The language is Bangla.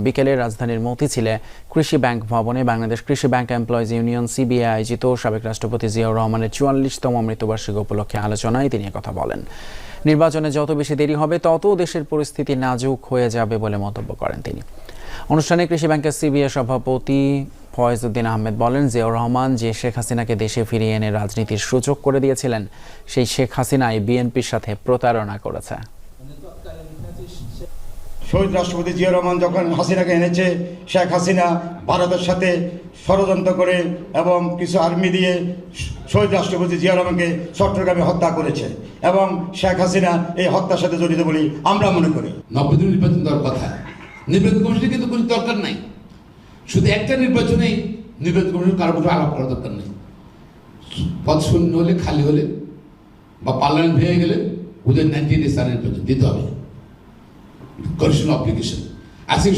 বিকেলে রাজধানীর মতিঝিলে কৃষি ব্যাংক ভবনে বাংলাদেশ কৃষি ব্যাংক এমপ্লয়িজ ইউনিয়ন সিবিএ আয়োজিত সাবেক রাষ্ট্রপতি জিয়াউর রহমানের ৪৪তম মৃত্যুবার্ষিকী উপলক্ষে আলোচনায় তিনি কথা বলেন। নির্বাচনে যত বেশি দেরি হবে তত দেশের পরিস্থিতি নাজুক হয়ে যাবে বলে মন্তব্য করেন তিনি। অনুষ্ঠানে কৃষি ব্যাংকের সিবিএ সভাপতি ফয়েজ উদ্দিন আহমেদ বলেন, জিয়াউর রহমান যে শেখ হাসিনাকে দেশে ফিরিয়ে এনে রাজনীতির সুযোগ করে দিয়েছিলেন, সেই শেখ হাসিনাই বিএনপির সাথে প্রতারণা করেছে। শহীদ রাষ্ট্রপতি জিয়াউর রহমান যখন হাসিনাকে এনেছে, শেখ হাসিনা ভারতের সাথে ষড়যন্ত্র করে এবং কিছু আর্মি দিয়ে শহীদ রাষ্ট্রপতি জিয়াউর রহমানকে চট্টগ্রামে হত্যা করেছে এবং শেখ হাসিনা এই হত্যার সাথে জড়িত বলে আমরা মনে করি। 90 দিন নির্বাচন দেওয়ার কথা, নির্বাচন কমিশনের কিন্তু কোনো দরকার নাই। শুধু একটা নির্বাচনেই নির্বাচন কমিশন কারো বছর আলাপ করার দরকার নেই। পদ শূন্য হলে, খালি হলে বা পার্লামেন্ট ভেঙে গেলে ওদের 90 ডেজ নির্বাচন দিতে হবে, কমিশন অ্যাপ্লিকেশন। আজকে